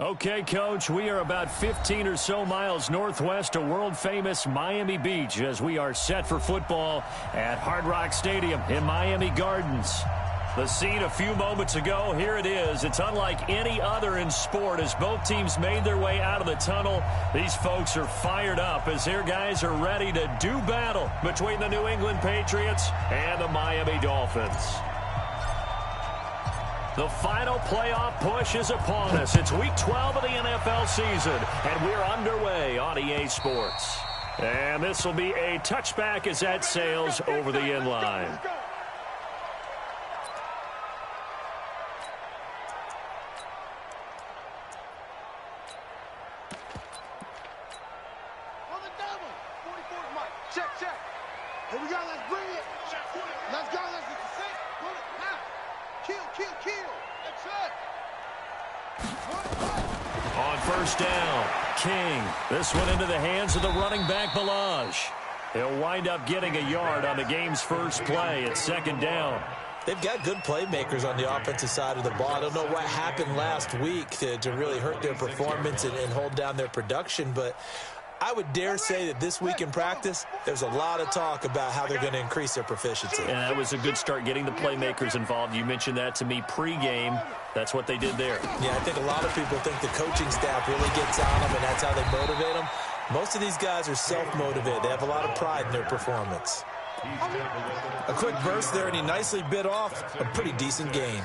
Okay, Coach, we are about 15 or so miles northwest of world-famous Miami Beach as we are set for football at Hard Rock Stadium in Miami Gardens. The scene a few moments ago, here it is. It's unlike any other in sport as both teams made their way out of the tunnel. These folks are fired up as their guys are ready to do battle between the New England Patriots and the Miami Dolphins. The final playoff push is upon us. It's Week 12 of the NFL season, and we're underway on EA Sports. And this will be a touchback as that sails over the end line. Check, check. Here we go, let's bring it. Let's go, let's get the set. Pull it, now. Kill. That's it. On first down, King. This one into the hands of the running back, Balaj. He'll wind up getting a yard on the game's first play at second down. They've got good playmakers on the offensive side of the ball. I don't know what happened last week to really hurt their performance and hold down their production, but I would dare say that this week in practice, there's a lot of talk about how they're going to increase their proficiency. And that was a good start getting the playmakers involved. You mentioned that to me pregame. That's what they did there. Yeah, I think a lot of people think the coaching staff really gets on them, and that's how they motivate them. Most of these guys are self-motivated. They have a lot of pride in their performance. A quick burst there, and he nicely bit off a pretty decent gain.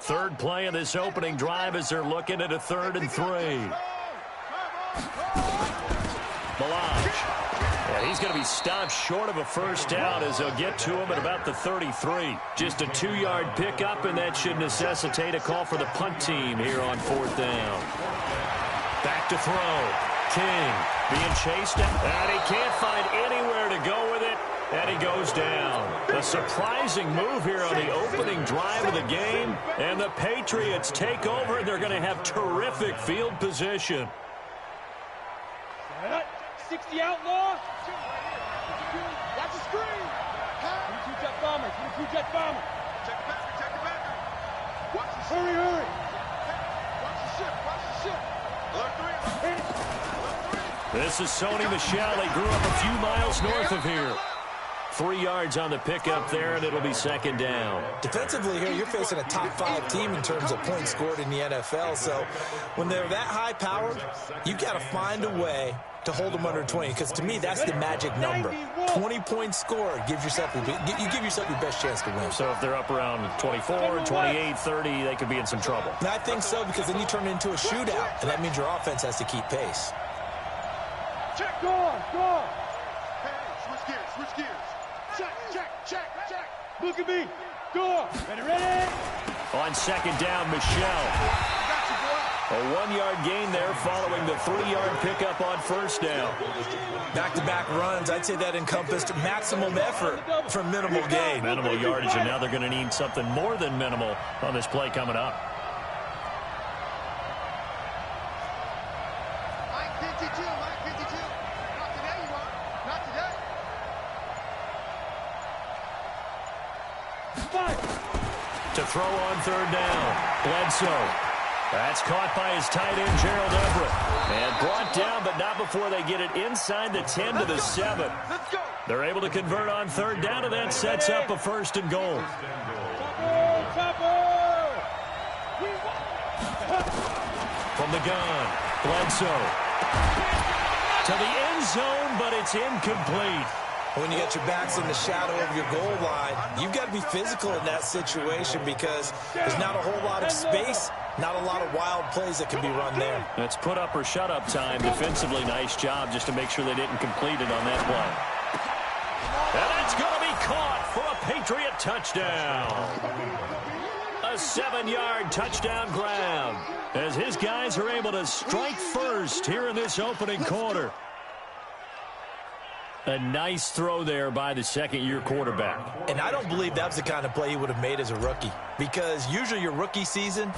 Third play of this opening drive as they're looking at a 3rd and 3. Balaj. And he's going to be stopped short of a first down as they'll get to him at about the 33. Just a 2-yard pickup, and that should necessitate a call for the punt team here on 4th down. Back to throw. King being chased, and he can't find anywhere to go with it. And he goes down. A surprising move here on the opening drive of the game. And the Patriots take over, and they're going to have terrific field position. 60 outlaw. Watch the screen. 22 jet bomber. 22 jet bomber. Check the backer. Watch the ship. Hurry. Watch the ship. Alert 3. This is Sony Michel. He grew up a few miles north of here. 3 yards on the pickup there, and it'll be second down. Defensively here, you're facing a top-5 team in terms of points scored in the NFL. So when they're that high-powered, you've got to find a way to hold them under 20, because to me, that's the magic number. 20 points scored gives yourself you give yourself your best chance to win. So if they're up around 24, 28, 30, they could be in some trouble. And I think so, because then you turn it into a shootout, and that means your offense has to keep pace. Check, go on. Hey, switch gears. Check. Look at me. Go on. Ready? On second down, Michel. Got you, boy. A 1-yard gain there following the 3-yard pickup on first down. Back-to-back runs, I'd say that encompassed maximum effort for minimal gain. Minimal yardage, and now they're going to need something more than minimal on this play coming up. Mike 52. Not today, you are. Not today. To throw on third down, Bledsoe. That's caught by his tight end, Gerald Everett. And brought down, but not before they get it inside the 10 to the 7. Let's go. They're able to convert on third down, and that sets up a 1st and goal. From the gun, Bledsoe. To the end zone, but it's incomplete. When you got your backs in the shadow of your goal line, you've got to be physical in that situation, because there's not a whole lot of space, not a lot of wild plays that can be run there. It's put up or shut up time. Defensively, nice job just to make sure they didn't complete it on that play. And that's going to be caught for a Patriot touchdown. A 7-yard touchdown grab as his guys are able to strike first here in this opening quarter. A nice throw there by the second-year quarterback. And I don't believe that was the kind of play he would have made as a rookie, because usually your rookie season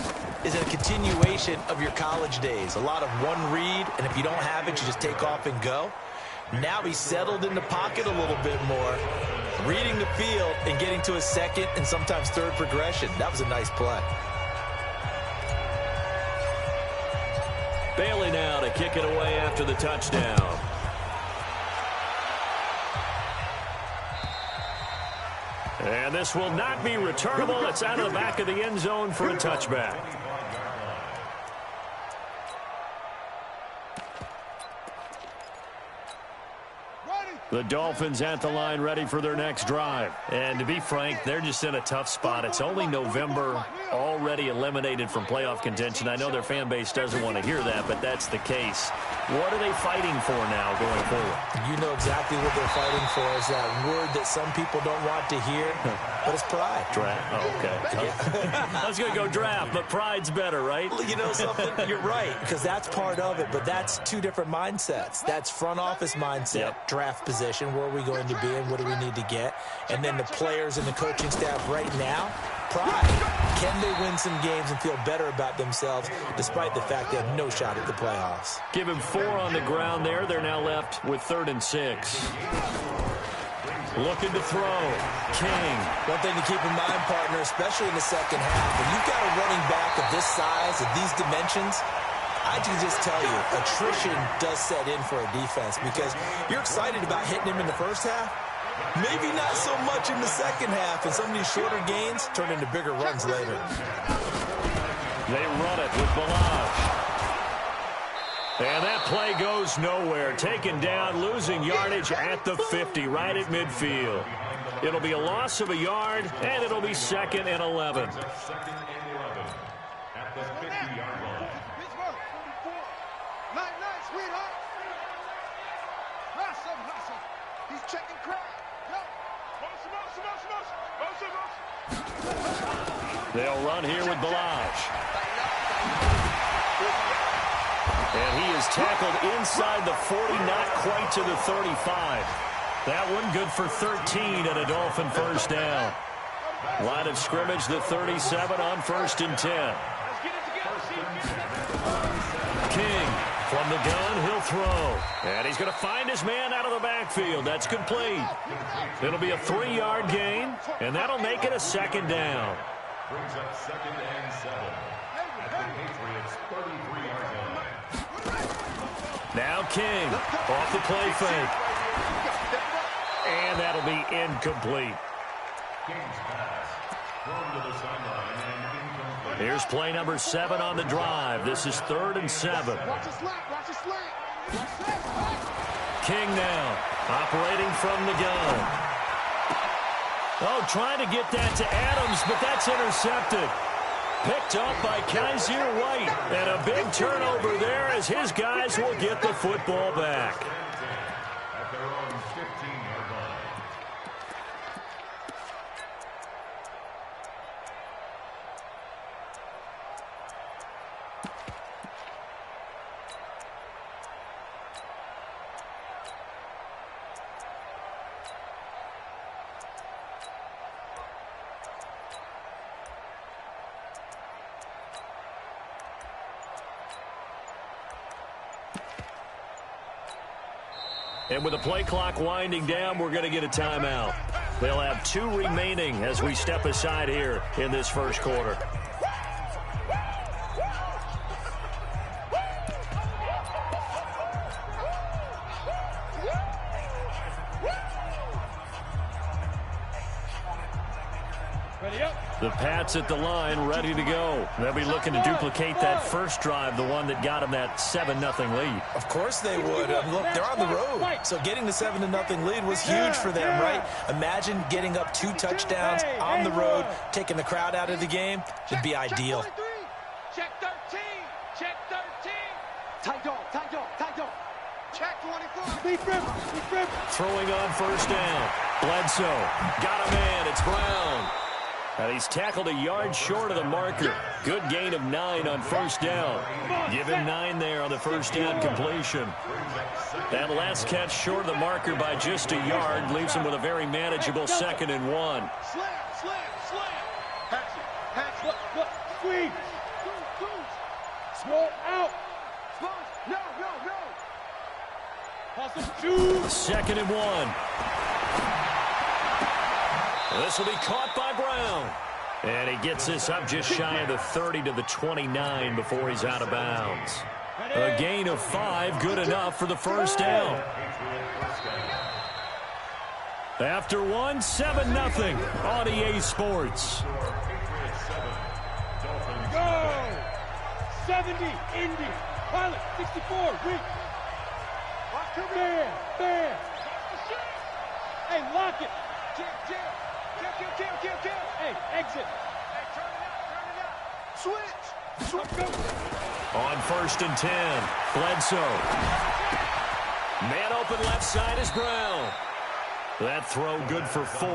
is a continuation of your college days. A lot of one read, and if you don't have it, you just take off and go. Now he's settled in the pocket a little bit more. reading the field and getting to a second and sometimes third progression. That was a nice play. Bailey now to kick it away after the touchdown. And this will not be returnable. It's out of the back of the end zone for a touchback. The Dolphins at the line ready for their next drive. And to be frank, they're just in a tough spot. It's only November, already eliminated from playoff contention. I know their fan base doesn't want to hear that, but that's the case. What are they fighting for now going forward? You know exactly what they're fighting for. Is that word that some people don't want to hear, but it's pride. Draft. Oh, okay. Yeah. I was going to go draft, but pride's better, right? You know something? You're right, because that's part of it, but that's two different mindsets. That's front office mindset, draft position, where are we going to be and what do we need to get? And then the players and the coaching staff right now, pride. Can they win some games and feel better about themselves despite the fact they have no shot at the playoffs? Give him 4 on the ground there. They're now left with 3rd and 6. Looking to throw. King. One thing to keep in mind, partner, especially in the second half, when you've got a running back of this size, of these dimensions, I can just tell you, attrition does set in for a defense because you're excited about hitting him in the first half. Maybe not so much in the second half, and some of these shorter gains turn into bigger runs later. They run it with Balazs. And that play goes nowhere. Taken down, losing yardage at the 50, right at midfield. It'll be a loss of a yard, and it'll be 2nd and 11. At the 50-yard line. Night, sweetheart. Hustle. He's checking crowd. They'll run here with Balazs. And he is tackled inside the 40, not quite to the 35. That one good for 13 and a Dolphin first down. Line of scrimmage, the 37 on 1st and 10. King from the gun, he'll throw. And he's going to find his man out of the backfield. That's complete. It'll be a 3-yard gain, and that'll make it a 2nd down. Brings up 2nd and 7 at the Patriots' 33-yard line. Now King off the play fake. And that'll be incomplete. King's pass thrown to the sideline and incomplete. Here's play number 7 on the drive. This is 3rd and 7. Watch the slant. King now operating from the gun. Oh, trying to get that to Adams, but that's intercepted. Picked up by Kaiser White. And a big turnover there as his guys will get the football back. At their own 15-yard line. And with the play clock winding down, we're going to get a timeout. They'll have 2 remaining as we step aside here in this first quarter. Ready up. The Pats at the line, ready to go. They'll be looking to duplicate that first drive, the one that got them that 7-0 lead. Of course they would. Look, they're on the road, so getting the 7-0 lead was huge for them, right? Imagine getting up 2 touchdowns on the road, taking the crowd out of the game. It'd be ideal. Check 13. Check 13. Tight dog. Check 24. Deep rip. Throwing on first down. Bledsoe. Got a man. It's Brown. And he's tackled a yard short of the marker. Good gain of 9 on first down. Give him 9 there on the first down completion. That last catch short of the marker by just a yard leaves him with a very manageable 2nd and 1. Slam. Patch it. Squeeze. Small out. No. Hustle. Shoot. 2nd and 1. This will be caught by Brown. And he gets this up just shy of the 30 to the 29 before he's out of bounds. A gain of 5, good enough for the first down. After 1, 7-0 on EA Sports. Go! 70, Indy. Pilot, 64, weak. There. Hey, lock it. Kill. Hey, exit. Hey, turn it up. Switch. Go. On 1st and 10, Bledsoe. Man open left side is Brown. That throw good for 4.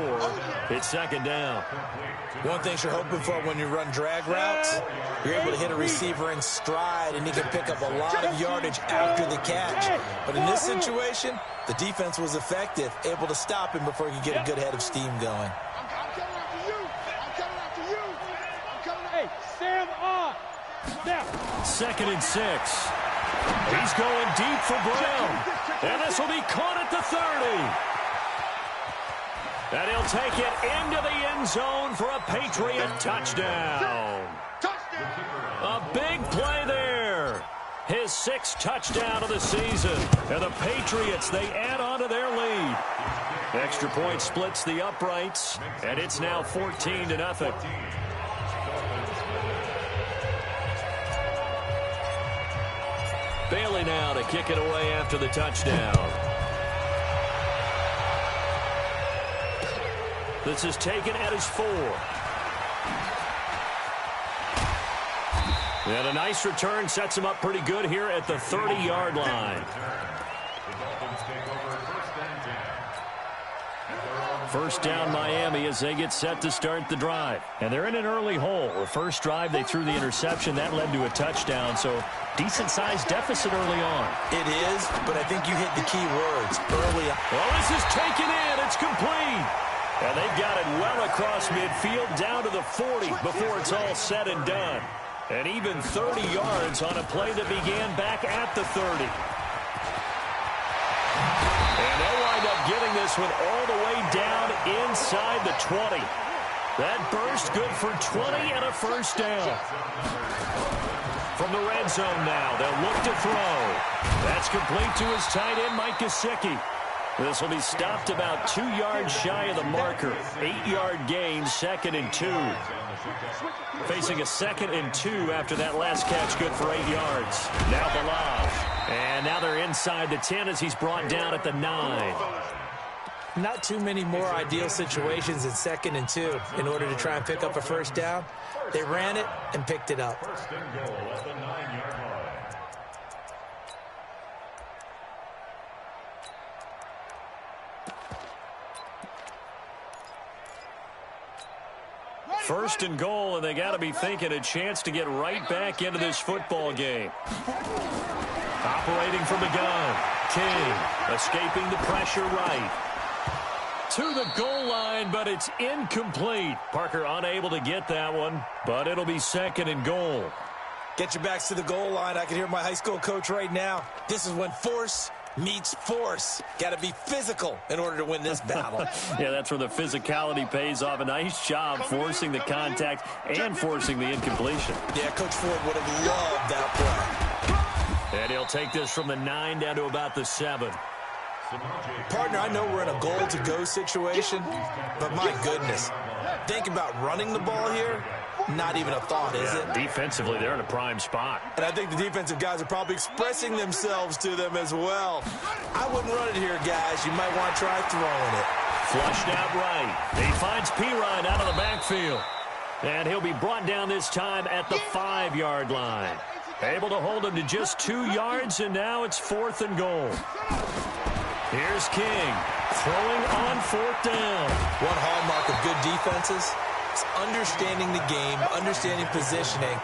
It's 2nd down. One thing you're hoping for when you run drag routes, you're able to hit a receiver in stride, and he can pick up a lot of yardage after the catch. But in this situation, the defense was effective, able to stop him before he could get a good head of steam going. I'm coming after you. Hey, Sam on. Now. 2nd and 6. He's going deep for Brown. And this will be caught at the 30. And he'll take it into the end zone for a Patriot touchdown. A big play there. His 6th touchdown of the season. And the Patriots, they add on to their lead. Extra point splits the uprights, and it's now 14-0. Bailey now to kick it away after the touchdown. This is taken at his 4. And a nice return sets him up pretty good here at the 30-yard line. First down Miami as they get set to start the drive. And they're in an early hole. The first drive they threw the interception. That led to a touchdown. So decent-sized deficit early on. It is, but I think you hit the key words early on. Well, this is taken in. It's complete. And they've got it well across midfield down to the 40 before it's all said and done. And even 30 yards on a play that began back at the 30. And they'll wind up getting this one all the way down inside the 20. That burst good for 20 and a first down. From the red zone now, they'll look to throw. That's complete to his tight end, Mike Gesicki. This will be stopped about 2 yards shy of the marker. 8-yard gain, 2nd and 2. Facing a 2nd and 2 after that last catch, good for 8 yards. Now Balaj. And now they're inside the 10 as he's brought down at the 9. Not too many more ideal situations in 2nd and 2 in order to try and pick up a first down. They ran it and picked it up. First and goal, and they got to be thinking a chance to get right back into this football game. Operating from the gun. King escaping the pressure right. To the goal line, but it's incomplete. Parker unable to get that one, but it'll be 2nd and goal. Get your backs to the goal line. I can hear my high school coach right now. This is when force meets force. Got to be physical in order to win this battle. Yeah, that's where the physicality pays off. A nice job forcing the contact and forcing the incompletion. Yeah, Coach Ford would have loved that play. And he'll take this from the 9 down to about the 7. Partner, I know we're in a goal-to-go situation, but my goodness, think about running the ball here. Not even a thought, is it? Defensively, they're in a prime spot. And I think the defensive guys are probably expressing themselves to them as well. I wouldn't run it here, guys. You might want to try throwing it. Flushed out right. He finds Pirine out of the backfield. And he'll be brought down this time at the 5-yard line. Able to hold him to just 2 yards, and now it's 4th and goal. Here's King throwing on 4th down. One hallmark of good defenses is understanding the game, understanding positioning,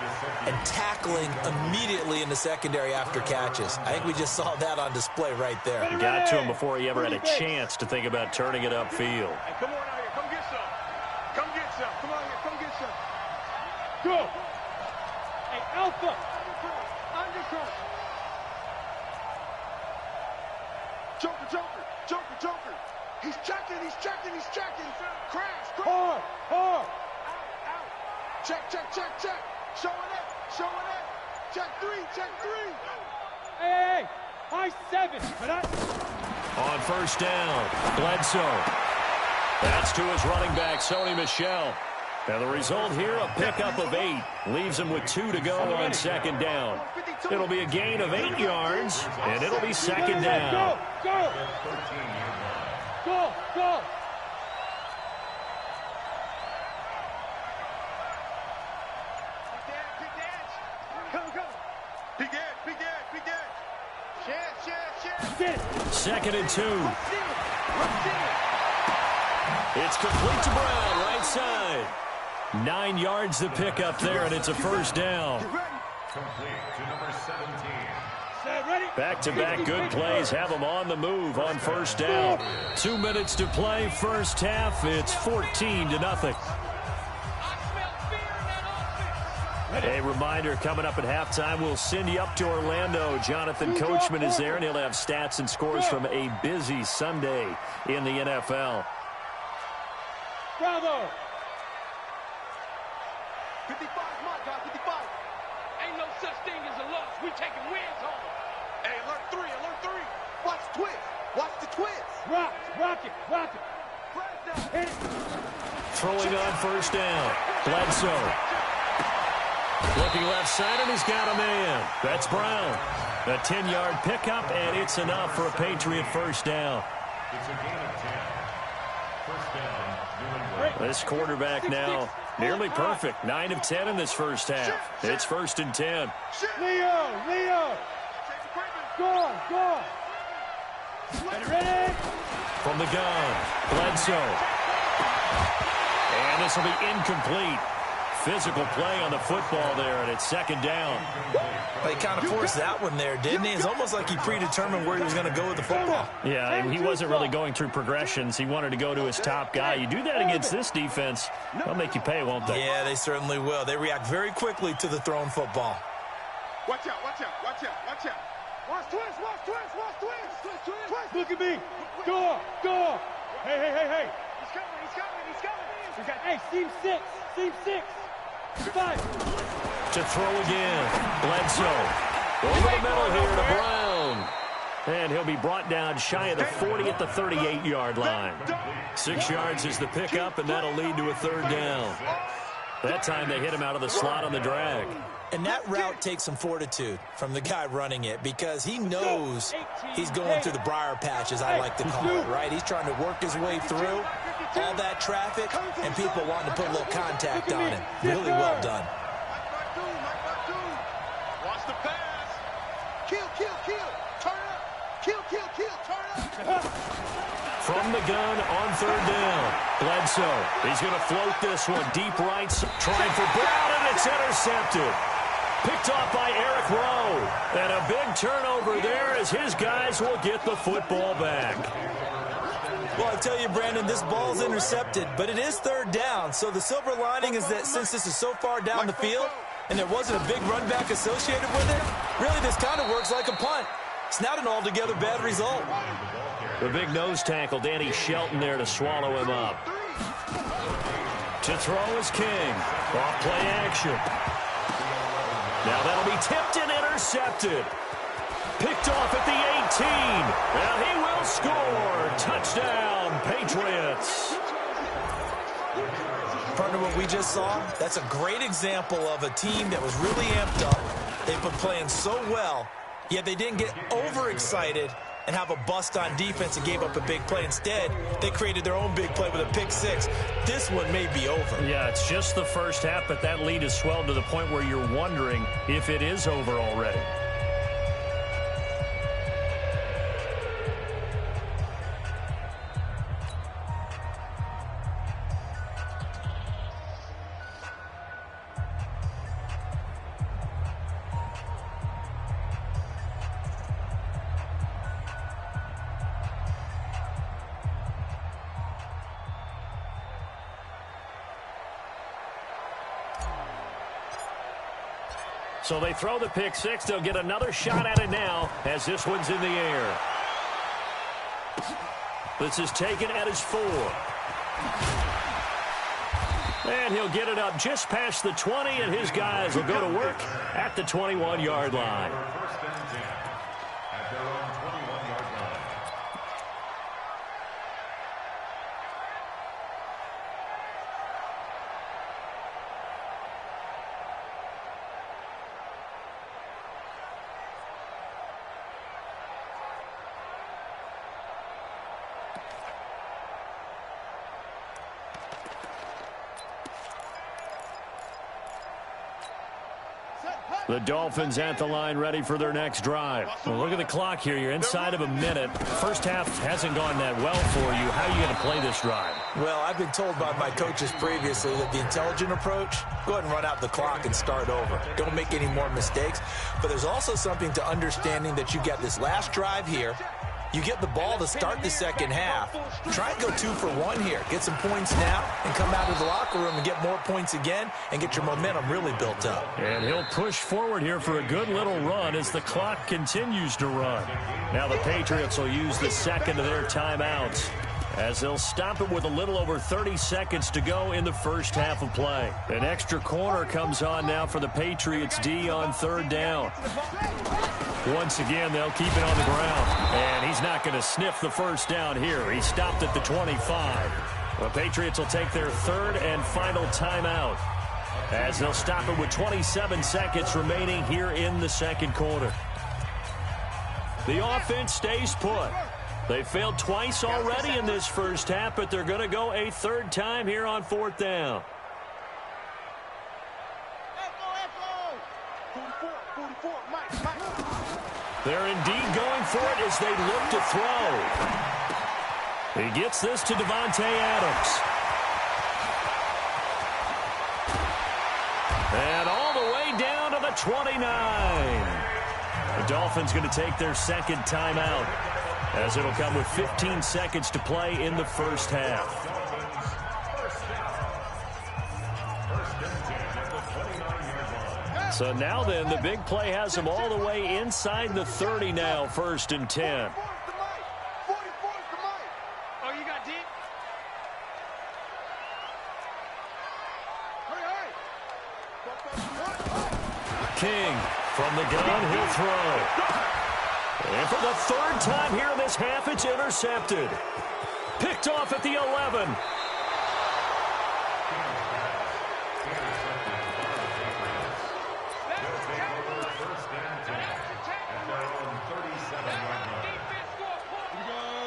and tackling immediately in the secondary after catches. I think we just saw that on display right there. He got to him before he ever had a chance to think about turning it upfield. Hey, come on out here. Come get some. Come get some. Come on here. Come get some. Go. Hey, Alpha. Undercut. Joker. He's checking. Crash. Hard. Out. Check. Showing it. Check three. Hey. High 7. On first down, Bledsoe. That's to his running back, Sony Michel. And the result here, a pickup of 8. Leaves him with 2 to go on second down. It'll be a gain of 8 yards, and it'll be second down. Go. Second and 2. It's complete to Brown, right side. 9 yards to pick up there, and it's a first down. Back-to-back good plays have them on the move on first down. 2 minutes to play, first half. It's 14-0. A reminder, coming up at halftime, we'll send you up to Orlando. Jonathan Coachman is there, and he'll have stats and scores from a busy Sunday in the NFL. Bravo. 55, my God, 55. Ain't no such thing as a loss. We taking wins home. Hey, alert 3. Watch the twist. Rock it. Hit it. Throwing on first down, Bledsoe. Looking left side, and he's got a man. That's Brown. A 10-yard pickup, and it's enough for a Patriot first down. It's a gain of 10. First down. This quarterback now nearly perfect. 9 of 10 in this first half. It's first and 10. Leo. Go. Ready? From the gun, Bledsoe. And this will be incomplete. Physical play on the football there, and it's second down. They kind of forced that one there, didn't he? It's almost like he predetermined where he was going to go with the football. Yeah, and he wasn't really going through progressions. He wanted to go to his top guy. You do that against this defense, they'll make you pay, won't they? Yeah, they certainly will. They react very quickly to the thrown football. Watch out. Watch twist. Look at me. Go. Hey. He's coming. Hey, seam 6. 5. To throw again, Bledsoe. Over the middle here to Brown. And he'll be brought down shy of the 40 at the 38-yard line. 6 yards is the pickup, and that'll lead to a third down. That time they hit him out of the slot on the drag. And that route takes some fortitude from the guy running it because he knows he's going through the briar patch, as I like to call it, right? He's trying to work his way through all that traffic, and people wanting to put a little contact on him. Really well done. Watch the pass. Kill. Turn up. Kill. Turn up. From the gun on third down, Bledsoe. He's going to float this one deep right, trying for Brown, and it's intercepted. Picked off by Eric Rowe. And a big turnover there as his guys will get the football back. Well, I tell you, Brandon, this ball's intercepted, but it is third down. So the silver lining is that since this is so far down the field and there wasn't a big run back associated with it, really this kind of works like a punt. It's not an altogether bad result. The big nose tackle, Danny Shelton, there to swallow him up. To throw is King. Off play action. Now that'll be tipped and intercepted. Picked off at the 18. Now he will score. Touchdown, Patriots. Partner, what we just saw, that's a great example of a team that was really amped up. They've been playing so well, yet they didn't get overexcited and have a bust on defense and gave up a big play. Instead, they created their own big play with a pick six. This one may be over. Yeah, it's just the first half, but that lead has swelled to the point where you're wondering if it is over already. So they throw the pick six. They'll get another shot at it now as this one's in the air. This is taken at his 4. And he'll get it up just past the 20, and his guys will go to work at the 21-yard line. First and 10 at their own 21-yard line. The Dolphins at the line, ready for their next drive. Well, look at the clock here. You're inside of a minute. First half hasn't gone that well for you. How are you going to play this drive? Well, I've been told by my coaches previously that the intelligent approach, go ahead and run out the clock and start over. Don't make any more mistakes. But there's also something to understanding that you get this last drive here. You get the ball to start the second half. Try and go 2 for 1 here. Get some points now and come out of the locker room and get more points again and get your momentum really built up. And he'll push forward here for a good little run as the clock continues to run. Now the Patriots will use the second of their timeouts as they'll stop it with a little over 30 seconds to go in the first half of play. An extra corner comes on now for the Patriots D on third down. Once again, they'll keep it on the ground. And he's not going to sniff the first down here. He stopped at the 25. The Patriots will take their third and final timeout as they'll stop it with 27 seconds remaining here in the second quarter. The offense stays put. They failed twice already in this first half, but they're going to go a third time here on fourth down. They're indeed going for it as they look to throw. He gets this to Davante Adams. And all the way down to the 29. The Dolphins going to take their second timeout as it'll come with 15 seconds to play in the first half. So now then, the big play has them all the way inside the 30 now, first and 10. Oh, you got deep? King from the gun, he'll throw. And for the third time here in this half, it's intercepted. Picked off at the 11.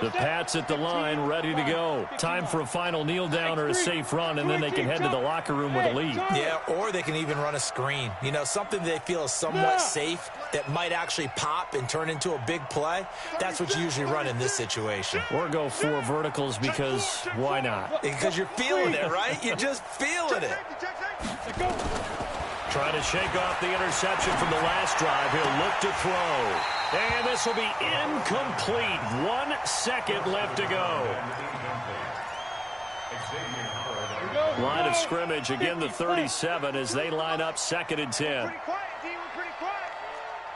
The Pats at the line, ready to go. Time for a final kneel down or a safe run, and then they can head to the locker room with a lead. Yeah, or they can even run a screen. You know, something they feel is somewhat safe that might actually pop and turn into a big play. That's what you usually run in this situation. Or go 4 verticals because why not? Because you're feeling it, right? You're just feeling it. Trying to shake off the interception from the last drive. He'll look to throw. And this will be incomplete. 1 second left to go. Line of scrimmage, again the 37 as they line up second and 10. Pretty quiet, D. We're pretty quiet.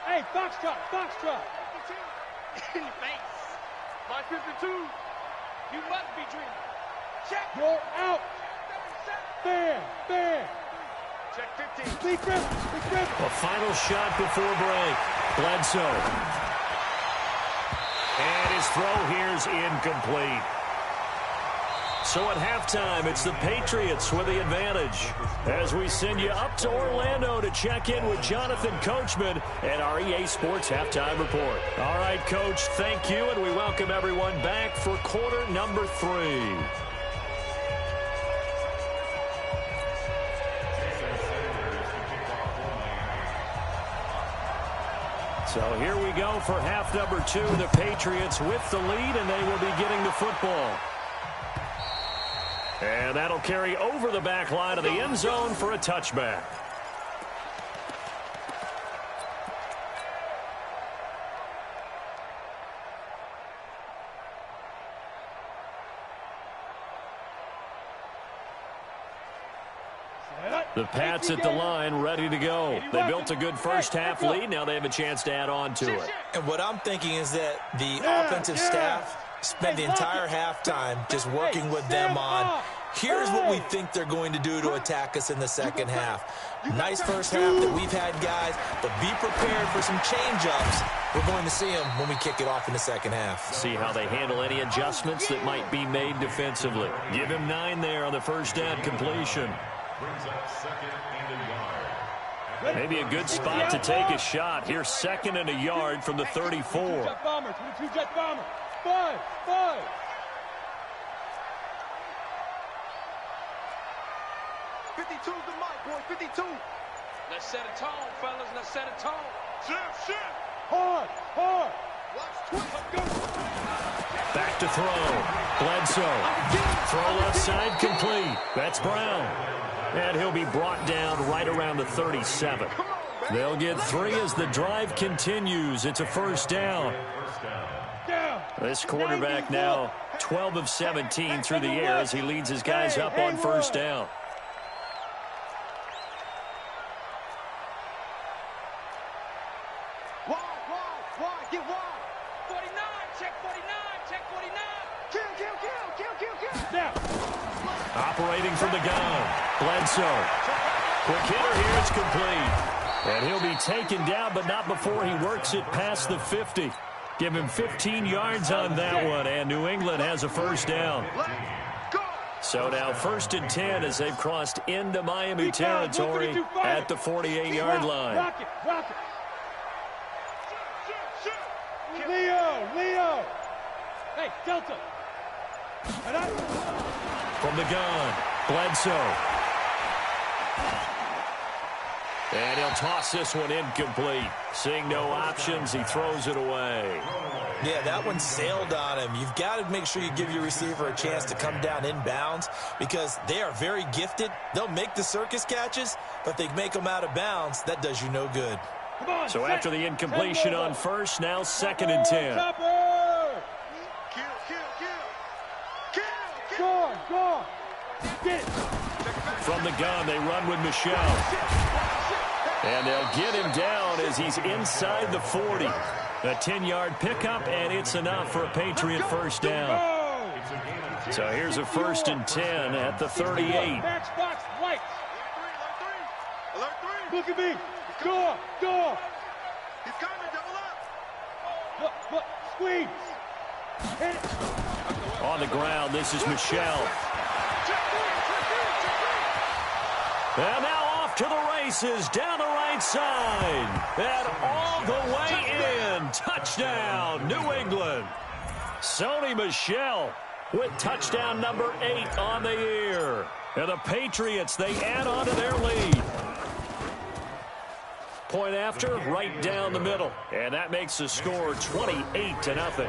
Hey, Foxtrot, Foxtrot. In your face. My 52. You must be dreaming. Check. You're out. Fair, fair. Check 15. Speak grip, speak grip. A final shot before break. Bledsoe. And his throw here's incomplete. So at halftime, it's the Patriots with the advantage. As we send you up to Orlando to check in with Jonathan Coachman and our EA Sports Halftime Report. All right, Coach, thank you, and we welcome everyone back for quarter number 3. So here we go for half number 2. The Patriots with the lead, and they will be getting the football. And that'll carry over the back line of the end zone for a touchback. The Pats at the line, ready to go. They built a good first half lead. Now they have a chance to add on to it. And what I'm thinking is that the offensive staff spent the entire halftime just working with them on, here's what we think they're going to do to attack us in the second half. Nice first half that we've had, guys, but be prepared for some change-ups. We're going to see them when we kick it off in the second half. See how they handle any adjustments that might be made defensively. Give him 9 there on the first down completion. Brings up second and a yard. Maybe a good spot to take a shot. Here's 2nd and a yard from the 34. Jet bomber, 22 jet bomber. 5, 5. '52's the mic, boy. 52. Let's set a tone, fellas. Let's set a tone. Shift. Hard, hard. Watch twist. Back to throw. Bledsoe. Throw left side complete. That's Brown. And he'll be brought down right around the 37. They'll get 3 as the drive continues. It's a first down. This quarterback now 12 of 17 through the air as he leads his guys up on first down. Wide, get wide. 49, check 49, check 49. Kill. Now. Operating from the gun. Bledsoe. Quick hitter here. It's complete. And he'll be taken down, but not before he works it past the 50. Give him 15 yards on that one, and New England has a first down. So now 1st and 10 as they've crossed into Miami territory at the 48-yard line. Rock it. Leo. Hey, Delta. From the gun, Bledsoe. And he'll toss this one incomplete. Seeing no options, he throws it away. Yeah, that one sailed on him. You've got to make sure you give your receiver a chance to come down inbounds because they are very gifted. They'll make the circus catches, but they make them out of bounds. That does you no good. So after the incompletion on first, now 2nd and 10. Go. Get it. From the gun, they run with Michelle. And they'll get him down as he's inside the 40. A 10-yard pickup, and it's enough for a Patriot first down. So here's a 1st and 10 at the 38. Matchbox lights. Alert 3. Look at me. Go. He's coming, double up. Look. Squeeze. Hit it. On the ground, this is Michelle. And now off to the races down the right side. And all the way in. Touchdown, New England. Sony Michel with touchdown number 8 on the year. And the Patriots, they add on to their lead. Point after, right down the middle. And that makes the score 28-0.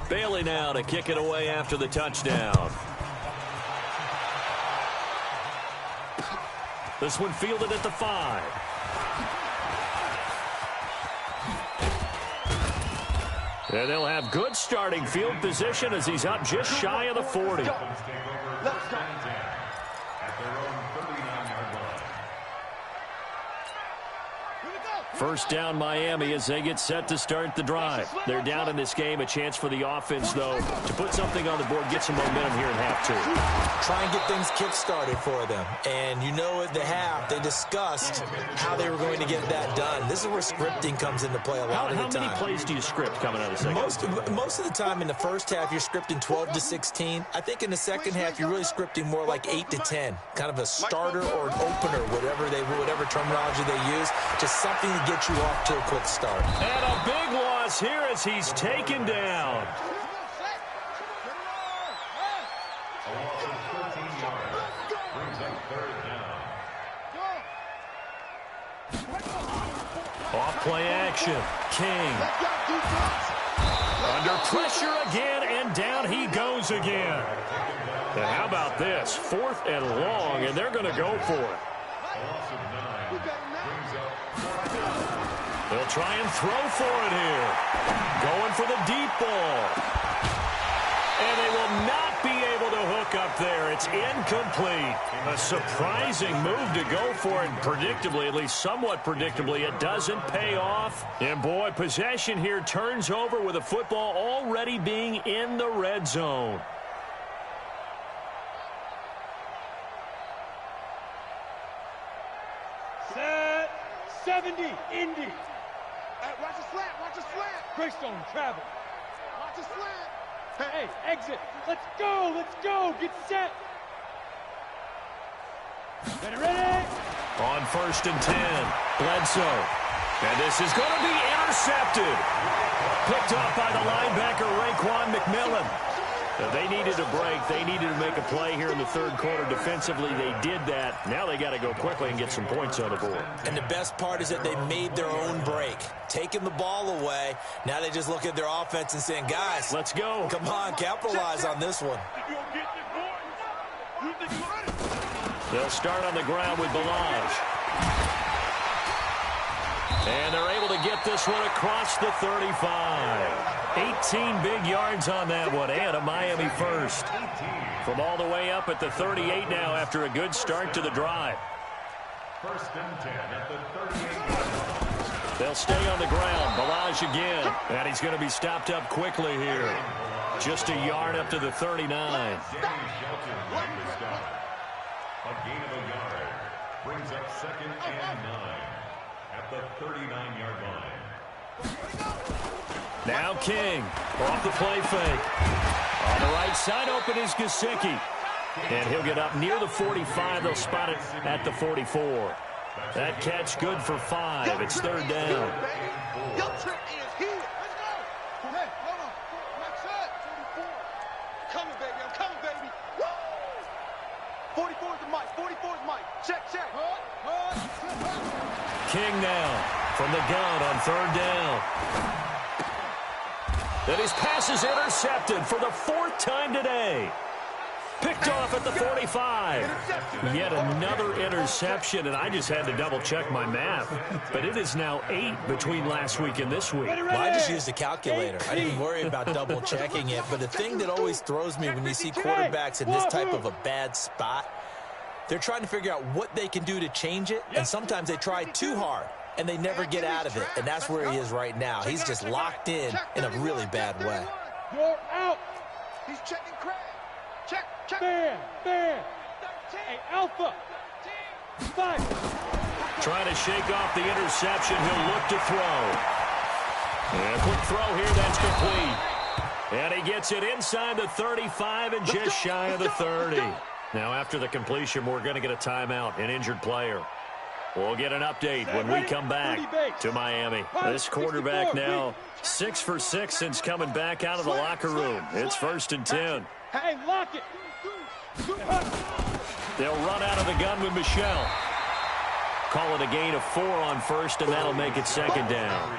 Bailey now to kick it away after the touchdown. This one fielded at the 5. And they'll have good starting field position as he's up just shy of the 40. Let's go. First down Miami as they get set to start the drive. They're down in this game. A chance for the offense, though, to put something on the board, get some momentum here in half 2. Try and get things kick-started for them. And you know at the half, they discussed how they were going to get that done. This is where scripting comes into play a lot of the time. How many plays do you script coming out of the second? Most of the time in the first half, you're scripting 12 to 16. I think in the second half, you're really scripting more like 8 to 10. Kind of a starter or an opener, whatever terminology they use. Just something to get you off to a quick start. And a big loss here as he's taken down. Off play action. King. Under pressure again, And down he goes again. And how about this? 4th and long, and they're going to go for it. They'll try and throw for it here. Going for the deep ball. And they will not be able to hook up there. It's incomplete. A surprising move to go for it. And predictably, at least somewhat predictably, it doesn't pay off. And boy, possession here turns over with the football already being in the red zone. Set 70, Indy. Hey, watch the slant, watch the slant. Greystone travel. Watch the slant. Hey, exit. Let's go, let's go. Get set. Ready? On 1st and 10, Bledsoe. And this is going to be intercepted. Picked off by the linebacker, Raekwon McMillan. They needed a break. They needed to make a play here in the 3rd quarter. Defensively, they did that. Now they got to go quickly and get some points on the board. And the best part is that they made their own break. Taking the ball away. Now they just look at their offense and saying, guys, let's go. Come on, capitalize on this one. They'll start on the ground with Balaj. And they're able to get this one across the 35. 18 big yards on that one, and a Miami first. From all the way up at the 38 now after a good start to the drive. 1st and 10 at the 38. They'll stay on the ground. Balaj again. And he's going to be stopped up quickly here. Just a yard up to the 39. A gain of a yard brings up 2nd and 9 at the 39-yard line. Now King off the play fake. On the right side open is Gesicki. And he'll get up near the 45. They'll spot it at the 44. That catch good for 5. It's 3rd down. Your trick is here. Let's go. Hey, hold on. Right side. 44. Coming, baby. I'm coming, baby. Woo! 44 is the mic. 44 is Mike. Check. King now from the gun on 3rd down. And his pass is intercepted for the 4th time today. Picked off at the 45. Yet another interception, and I just had to double-check my math. But it is now 8 between last week and this week. Well, I just used a calculator. I didn't worry about double-checking it. But the thing that always throws me when you see quarterbacks in this type of a bad spot, they're trying to figure out what they can do to change it, and sometimes they try too hard, and they never get out of it. And that's where he is right now. He's just locked in a really bad way. You're out. He's checking Craig. Check. Fan. Hey, Alpha. 5. Trying to shake off the interception. He'll look to throw. And a quick throw here. That's complete. And he gets it inside the 35 and just shy of the 30. Now, after the completion, we're going to get a timeout, an injured player. We'll get an update when we come back to Miami. This quarterback now 6 for 6 since coming back out of the locker room. It's 1st and 10. Hey, lock it. They'll run out of the gun with Michelle. Call it a gain of 4 on 1st, and that'll make it 2nd down.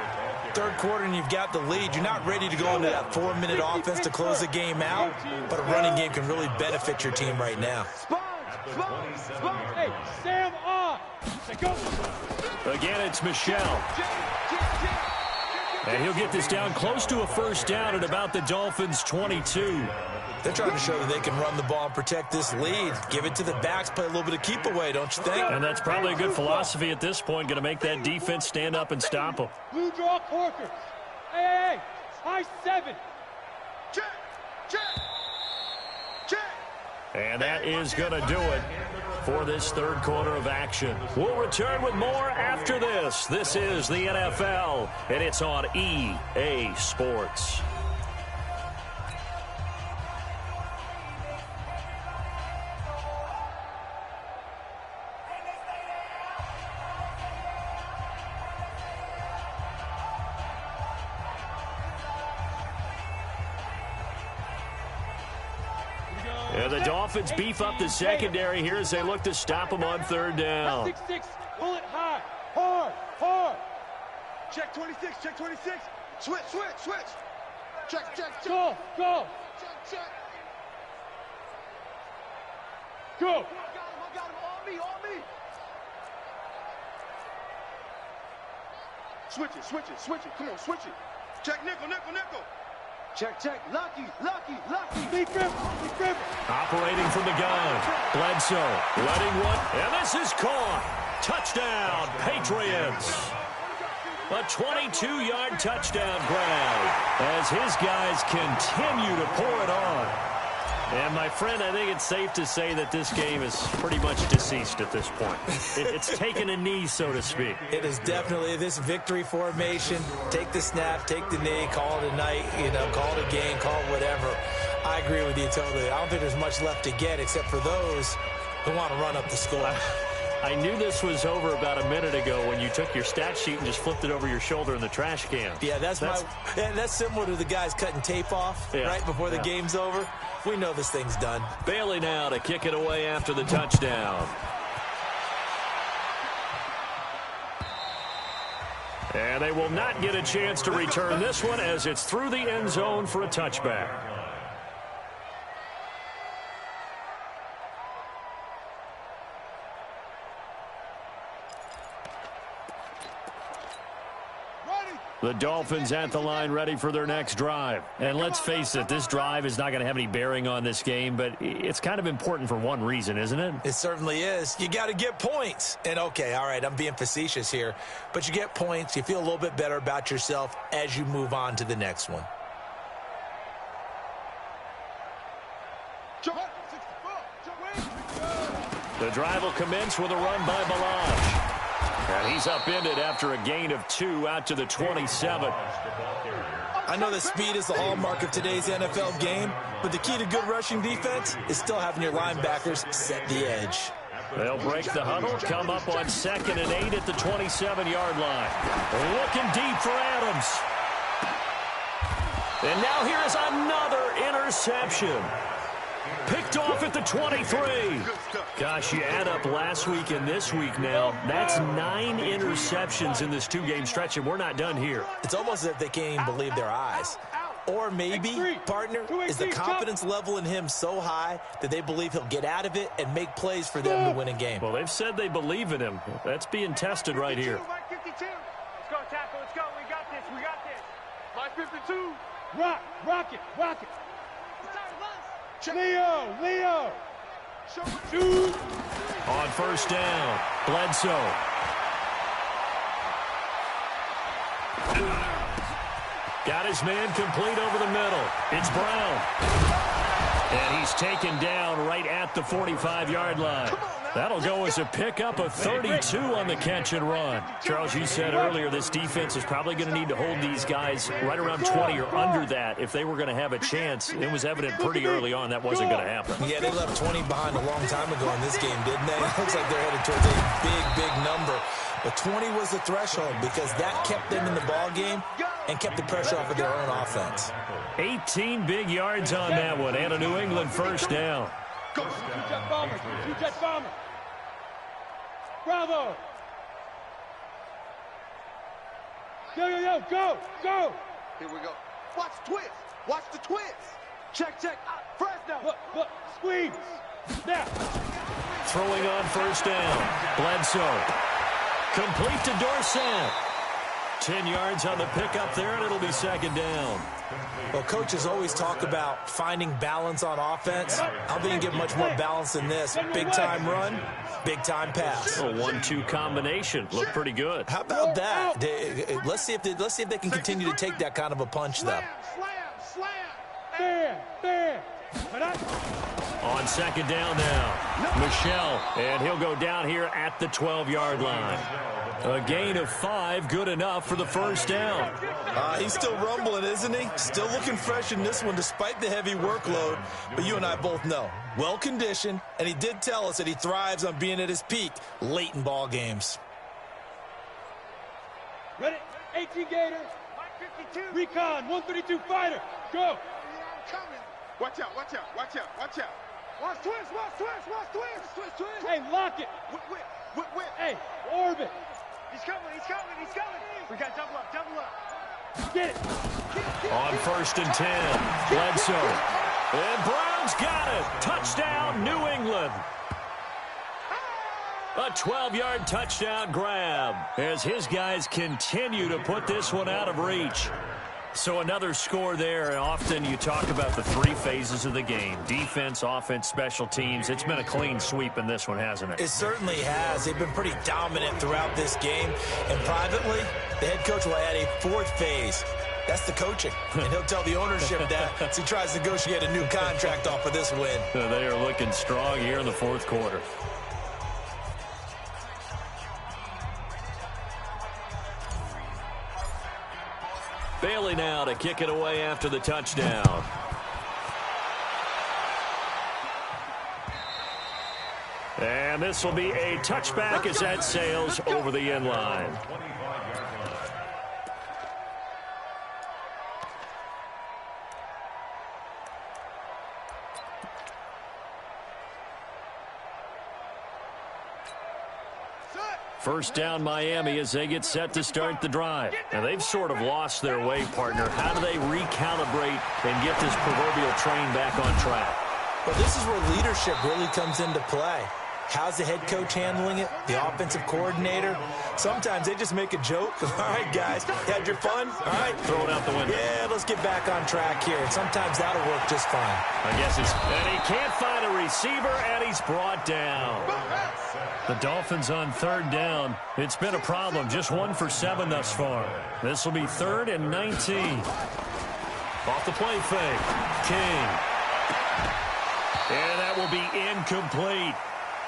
3rd quarter and you've got the lead. You're not ready to go into that 4-minute offense to close the game out, but a running game can really benefit your team right now. Hey, Sam on. Go. Again, it's Michelle. And he'll get this down close to a 1st down at about the Dolphins' 22. They're trying to show that they can run the ball and protect this lead. Give it to the backs, play a little bit of keep away, don't you think? And that's probably a good philosophy at this point, going to make that defense stand up and stop them. Blue draw Corkers. Hey, high 7. Check. And that is going to do it for this 3rd quarter of action. We'll return with more after this. This is the NFL, and it's on EA Sports. And the Dolphins beef up the secondary here as they look to stop them on 3rd down. 6-6, pull it high, hard. Check 26. Switch. Check, check, check. Go, go. Check, check. Go. I got him. On me, on me. Switch it. Come on, switch it. Check, nickel. Check, lucky. Be grip. Operating from the gun. Bledsoe letting one. And this is caught. Touchdown, Patriots. A 22-yard touchdown grab as his guys continue to pour it on. And, my friend, I think it's safe to say that this game is pretty much deceased at this point. It's taken a knee, so to speak. It is definitely this victory formation. Take the snap, take the knee, call it a night, call it a game, call it whatever. I agree with you totally. I don't think there's much left to get except for those who want to run up the score. I knew this was over about a minute ago when you took your stat sheet and just flipped it over your shoulder in the trash can. Yeah, that's similar to the guys cutting tape off right before the game's over. We know this thing's done. Bailey now to kick it away after the touchdown. And they will not get a chance to return this one as it's through the end zone for a touchback. The Dolphins at the line ready for their next drive. And let's face it, this drive is not going to have any bearing on this game, but it's kind of important for one reason, isn't it? It certainly is. You got to get points. And, okay, all right, I'm being facetious here, but you get points. You feel a little bit better about yourself as you move on to the next one. The drive will commence with a run by Balaj. And he's upended after a gain of 2 out to the 27. I know that speed is the hallmark of today's NFL game, but the key to good rushing defense is still having your linebackers set the edge. They'll break the huddle, come up on 2nd and 8 at the 27-yard line. Looking deep for Adams. And now here is another interception. Picked off at the 23. Gosh, you add up last week and this week now. That's 9 interceptions in this 2-game stretch, and we're not done here. It's almost as if they can't even believe their eyes. Or maybe, partner, is the confidence level in him so high that they believe he'll get out of it and make plays for them to win a game. Well, they've said they believe in him. That's being tested right here. Let's go, tackle. Let's go. We got this. My 52. Rock it. Leo. Shoot. On first down, Bledsoe. Got his man complete over the middle. It's Brown. And he's taken down right at the 45-yard line. That'll go as a pickup of 32 on the catch and run. Charles, you said earlier this defense is probably going to need to hold these guys right around 20 or under that if they were going to have a chance. It was evident pretty early on that wasn't going to happen. Yeah, they left 20 behind a long time ago in this game, didn't they? It looks like they're headed towards a big number. But 20 was the threshold because that kept them in the ball game and kept the pressure off of their own offense. 18 big yards on that one and a New England first down. Two-jet bomber. Bravo. Go. Here we go. Watch the twist. Check. Fresno. Look. Squeeze. Now. Throwing on first down. Bledsoe. Complete to Dorsett. 10 yards on the pickup there, and it'll be 2nd down. Well, coaches always talk about finding balance on offense. I don't think you get much more balance than this. Big-time run, big-time pass. A 1-2 combination. Looked pretty good. How about that? Let's see if they can continue to take that kind of a punch, though. Slam. There. On 2nd down now, Michelle, and he'll go down here at the 12-yard line. A gain of 5, good enough for the first down. He's still rumbling, isn't he? Still looking fresh in this one despite the heavy workload. But you and I both know, well-conditioned, and he did tell us that he thrives on being at his peak late in ball games. Ready? 18 Gator. 52. Recon, 132 fighter. Go. I'm coming. Watch out. Watch twist. Hey, lock it. Whip. Hey, orbit. He's coming. We got double up. Get it. On 1st and 10, Bledsoe. And Brown's got it. Touchdown, New England. A 12-yard touchdown grab as his guys continue to put this one out of reach. So another score there, and often you talk about the three phases of the game. Defense, offense, special teams. It's been a clean sweep in this one, hasn't it? It certainly has. They've been pretty dominant throughout this game. And privately, the head coach will add a fourth phase. That's the coaching. And he'll tell the ownership that as he tries to negotiate a new contract off of this win. They are looking strong here in the fourth quarter. Bailey now to kick it away after the touchdown. And this will be a touchback as that sails over the end line. First down, Miami, as they get set to start the drive. Now, they've sort of lost their way, partner. How do they recalibrate and get this proverbial train back on track? Well, this is where leadership really comes into play. How's the head coach handling it? The offensive coordinator? Sometimes they just make a joke. All right, guys, had your fun? All right. Throw it out the window. Yeah, let's get back on track here. And sometimes that'll work just fine. I guess and he can't find a receiver, and he's brought down. The Dolphins on 3rd down. It's been a problem. Just 1 for 7 thus far. This will be 3rd and 19. Off the play fake. King. And that will be incomplete.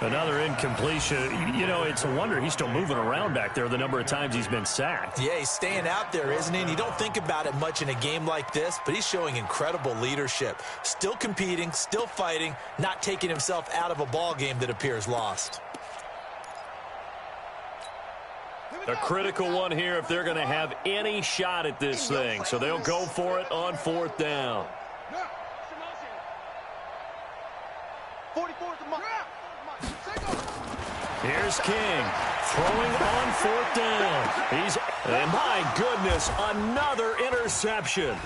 Another incompletion. You know, it's a wonder he's still moving around back there the number of times he's been sacked. Yeah, he's staying out there, isn't he? And you don't think about it much in a game like this, but he's showing incredible leadership. Still competing, still fighting, not taking himself out of a ball game that appears lost. A critical one here if they're going to have any shot at this thing. So they'll go for it on 4th down. 44 is the mark. Here's King throwing on 4th down. And my goodness, another interception.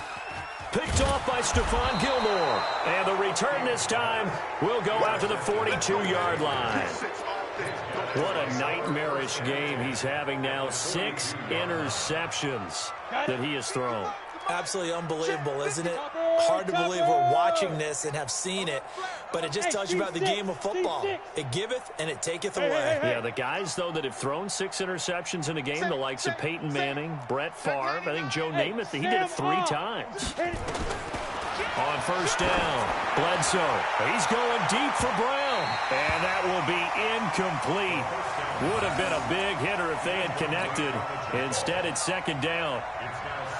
Picked off by Stephon Gilmore. And the return this time will go out to the 42-yard line. What a nightmarish game he's having now. 6 interceptions that he has thrown. Absolutely unbelievable, isn't it? Hard to believe we're watching this and have seen it, but it just tells you about the game of football. It giveth and it taketh away. Yeah, the guys, though, that have thrown 6 interceptions in a game, the likes of Peyton Manning, Brett Favre, I think Joe Namath, he did it 3 times. On 1st down, Bledsoe. He's going deep for Brown, and that will be incomplete. Would have been a big hitter if they had connected. Instead, it's 2nd down.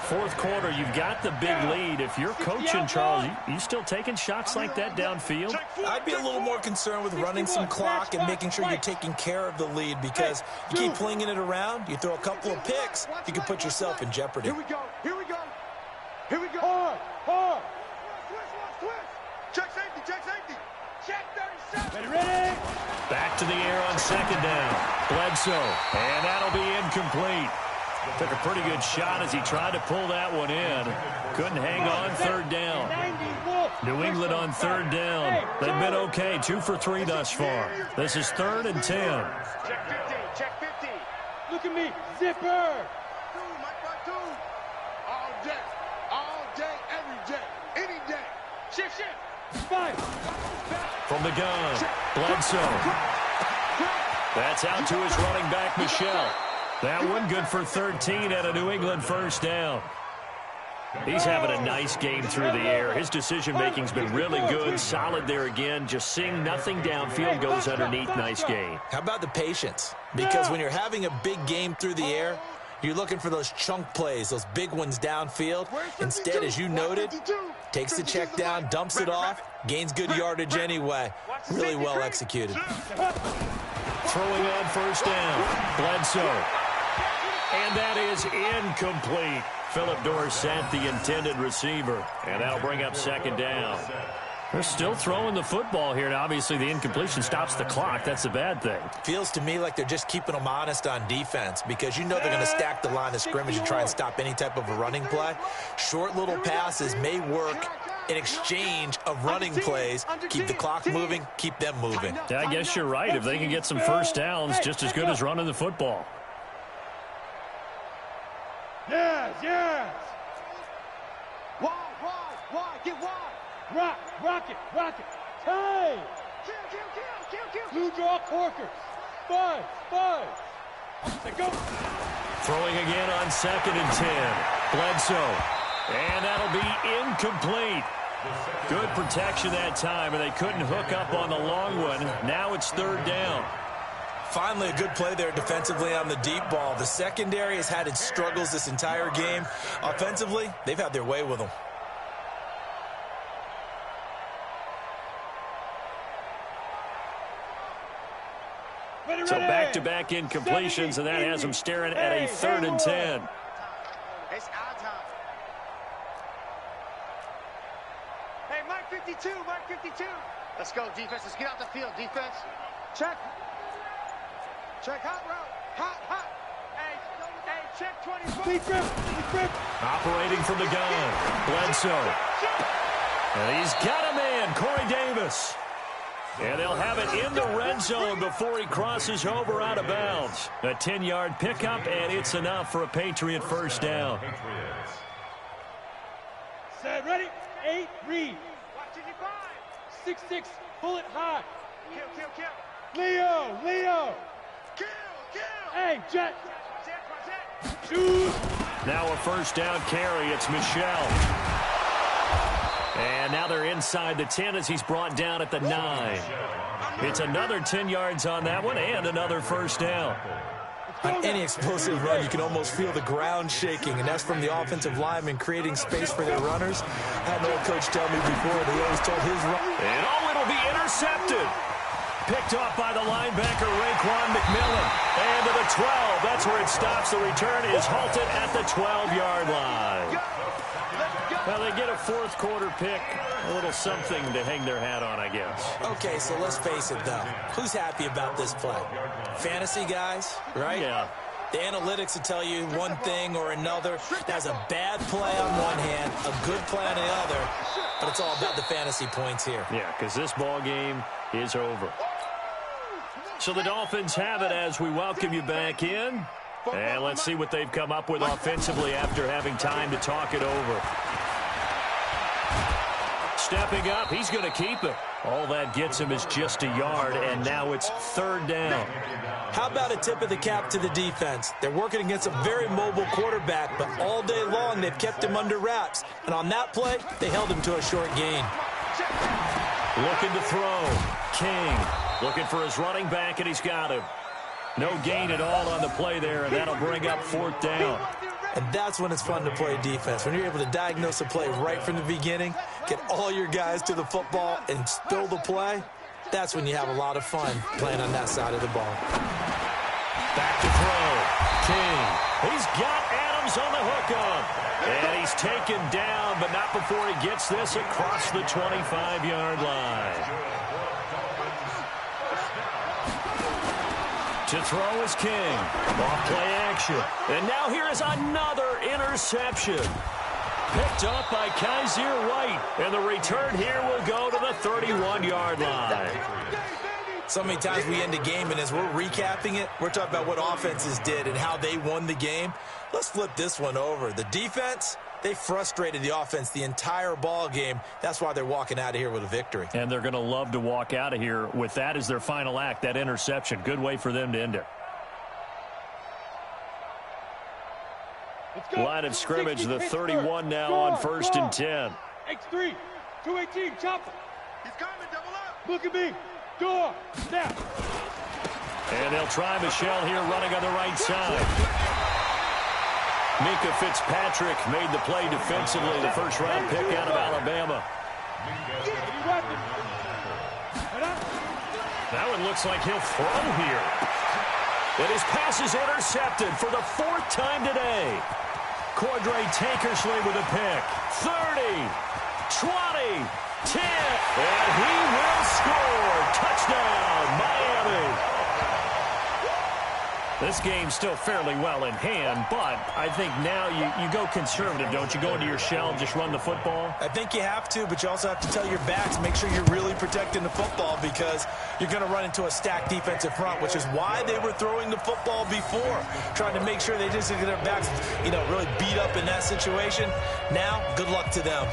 4th quarter, you've got the big lead. If you're coaching, Charles, you still taking shots like that downfield? I'd be a little more concerned with running some clock and making sure you're taking care of the lead, because you keep flinging it around, you throw a couple of picks, you can put yourself in jeopardy. Here we go. Here we go. Here we go. Hard. Twist. Check safety. Check safety. Check 37. Ready? Back to the air on 2nd down. Bledsoe, and that'll be incomplete. Took a pretty good shot as he tried to pull that one in. Couldn't hang on 3rd down. New England on 3rd down. They've been okay. 2 for 3 thus far. This is 3rd and 10. Check 15. Check 15. Look at me. Zipper. All day, every day, any day. Shift. 5. From the gun, Bledsoe. That's out to his running back, Michelle. That one good for 13 at a New England 1st down. He's having a nice game through the air. His decision-making's been really good. Solid there again. Just seeing nothing downfield goes underneath. Nice game. How about the patience? Because when you're having a big game through the air, you're looking for those chunk plays, those big ones downfield. Instead, as you noted, takes the check down, dumps it off, gains good yardage anyway. Really well executed. Throwing on 1st down, Bledsoe. And that is incomplete. Philip Dorsett, the intended receiver. And that'll bring up 2nd down. They're still throwing the football here, and obviously the incompletion stops the clock. That's a bad thing. Feels to me like they're just keeping them honest on defense because you know they're going to stack the line of scrimmage and try and stop any type of a running play. Short little passes may work in exchange of running plays. Keep the clock moving, keep them moving. Yeah, I guess you're right. If they can get some first downs, just as good as running the football. Yes, yes. Wide, get wide. Rock it. Time. Kill. Blue draw corkers. Buzz. Let's go. Throwing again on 2nd and 10. Bledsoe. And that'll be incomplete. Good protection that time, and they couldn't hook up on the long one. Now it's 3rd down. Finally, a good play there defensively on the deep ball. The secondary has had its struggles this entire game. Offensively, they've had their way with them. So back-to-back incompletions, and that has them staring at a 3rd and 10. It's our time. Hey, Mike 52. Let's go, defense. Let's get out the field, defense. Check, hot route. Hot. Hey, check 24. Big grip. Operating from the gun. Bledsoe. And he's got a man, Corey Davis. And they'll have it in the red zone before he crosses over out of bounds. A 10-yard pickup, and it's enough for a Patriot first down. Set, ready? 8, read. Watch it, 5. 6, pull it high. Kill. Leo. Kill. Hey, Jet. Watch it. Shoot. Now a first down carry. It's Michel. And now they're inside the 10 as he's brought down at the 9. It's another 10 yards on that one and another first down. On any explosive run, you can almost feel the ground shaking, and that's from the offensive linemen creating space for their runners. I had an old coach tell me before that he always told his run. And it'll be intercepted. Picked off by the linebacker, Raekwon McMillan. And to the 12. That's where it stops. The return is halted at the 12-yard line. Well, they get a 4th quarter pick. A little something to hang their hat on, I guess. Okay, so let's face it, though. Who's happy about this play? Fantasy guys, right? Yeah. The analytics will tell you one thing or another. That's a bad play on one hand, a good play on the other, but it's all about the fantasy points here. Yeah, because this ball game is over. So the Dolphins have it as we welcome you back in. And let's see what they've come up with offensively after having time to talk it over. Stepping up, he's going to keep it. All that gets him is just a yard, and now it's 3rd down. How about a tip of the cap to the defense? They're working against a very mobile quarterback, but all day long they've kept him under wraps. And on that play, they held him to a short gain. Looking to throw. King looking for his running back, and he's got him. No gain at all on the play there, and that'll bring up 4th down. And that's when it's fun to play defense. When you're able to diagnose a play right from the beginning, get all your guys to the football, and spill the play, that's when you have a lot of fun playing on that side of the ball. Back to throw. King. He's got Adams on the hook up. And he's taken down, but not before he gets this across the 25-yard line. To throw is King. Off play action. And now here is another interception. Picked up by Kaiser White. And the return here will go to the 31-yard line. So many times we end a game, and as we're recapping it, we're talking about what offenses did and how they won the game. Let's flip this one over. The defense, they frustrated the offense the entire ball game. That's why they're walking out of here with a victory. And they're going to love to walk out of here with that as their final act, that interception. Good way for them to end it. Line of scrimmage, the 31 now on 1st and 10. X3, 218, chopper. He's coming, double up. Look at me. Door, snap. And they'll try Michel here running on the right side. Mika Fitzpatrick made the play defensively, the first-round pick out of Alabama. That one looks like he'll throw here. And his pass is intercepted for the 4th time today. Cordray Tankersley with a pick. 30, 20, 10, and he will score. Touchdown, Miami. This game's still fairly well in hand, but I think now you go conservative, don't you? Go into your shell and just run the football? I think you have to, but you also have to tell your backs, make sure you're really protecting the football because you're going to run into a stacked defensive front, which is why they were throwing the football before, trying to make sure they just get their backs, really beat up in that situation. Now, good luck to them.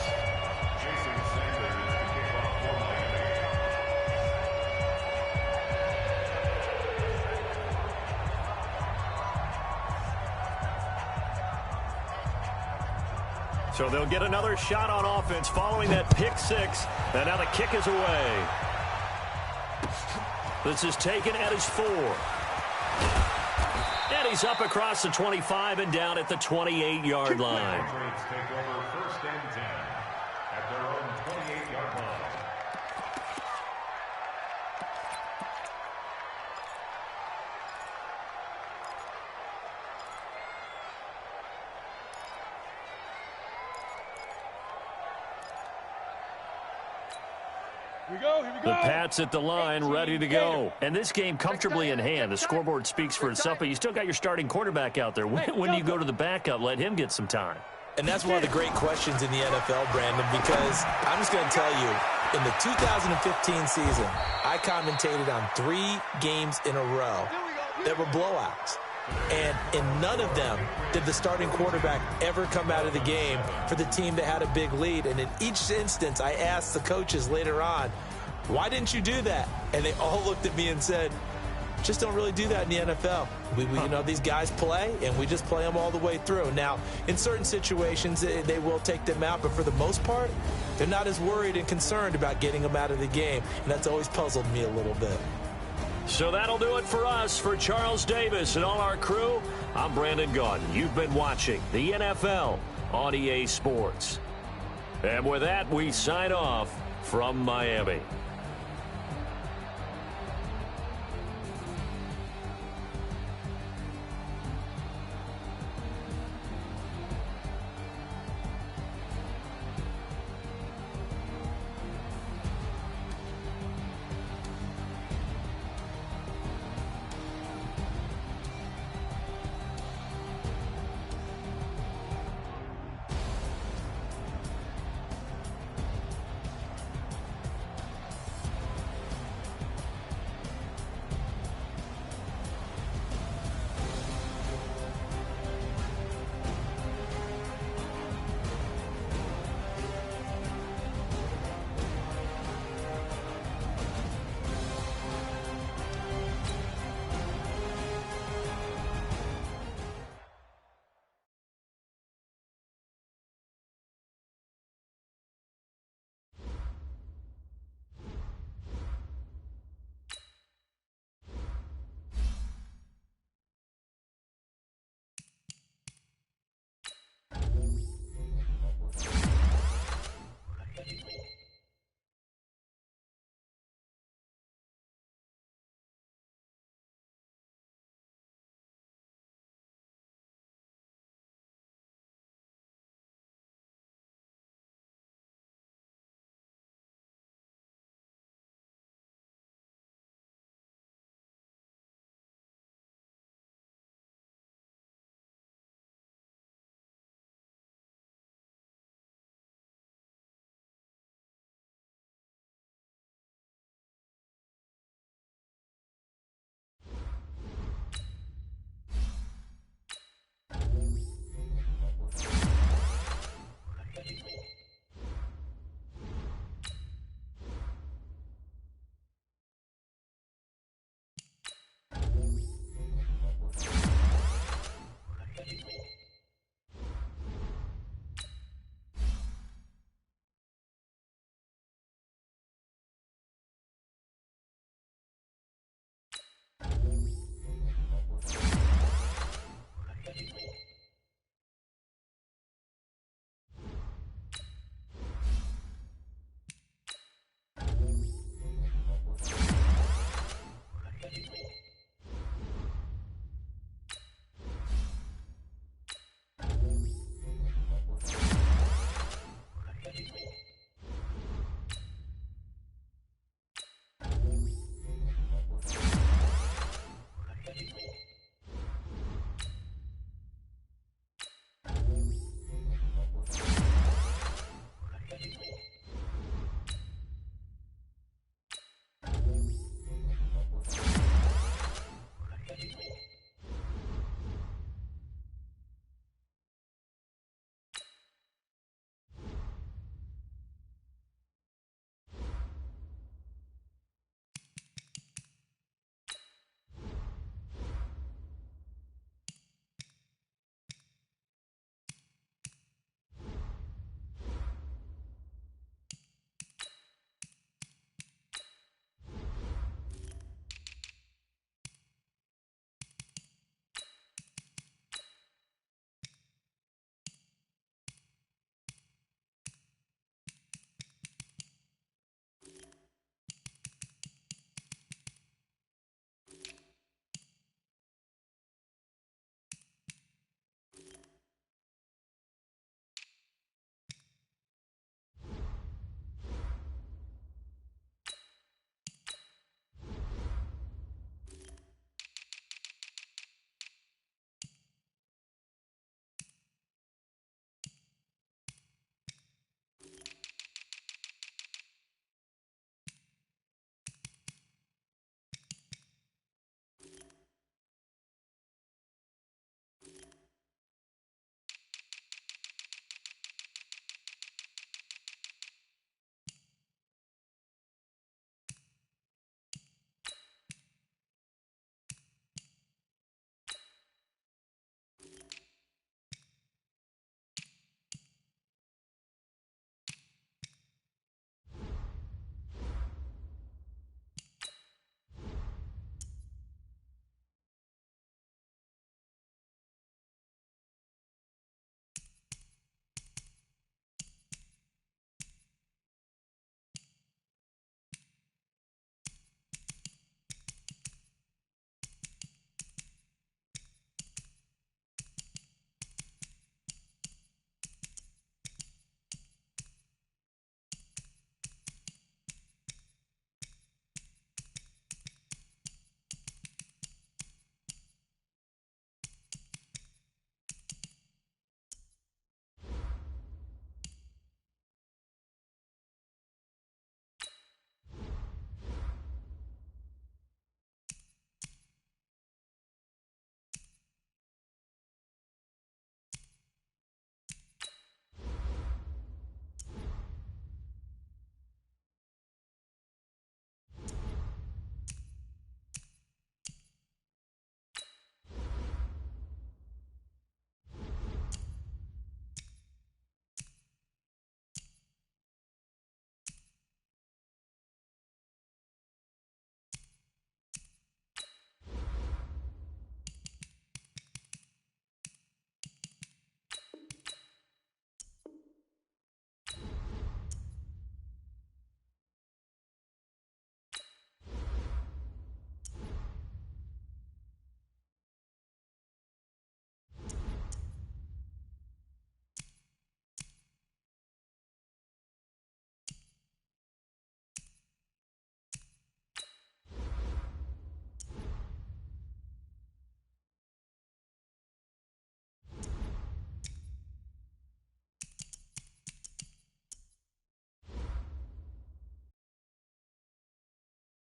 So they'll get another shot on offense following that pick six. And now the kick is away. This is taken at his 4. And he's up across the 25 and down at the 28-yard line. Patriots take over 1st and 10 at their own 28-yard line. Here we go. The Pats at the line, ready to go. And this game comfortably in hand. The scoreboard speaks for itself, but you still got your starting quarterback out there. When you go to the backup, let him get some time. And that's one of the great questions in the NFL, Brandon, because I'm just going to tell you, in the 2015 season, I commentated on 3 games in a row that were blowouts. And in none of them did the starting quarterback ever come out of the game for the team that had a big lead. And in each instance, I asked the coaches later on, why didn't you do that? And they all looked at me and said, just don't really do that in the NFL. These guys play, and we just play them all the way through. Now, in certain situations, they will take them out, but for the most part, they're not as worried and concerned about getting them out of the game. And that's always puzzled me a little bit. So that'll do it for us. For Charles Davis and all our crew, I'm Brandon Gaudin. You've been watching the NFL on EA Sports. And with that, we sign off from Miami.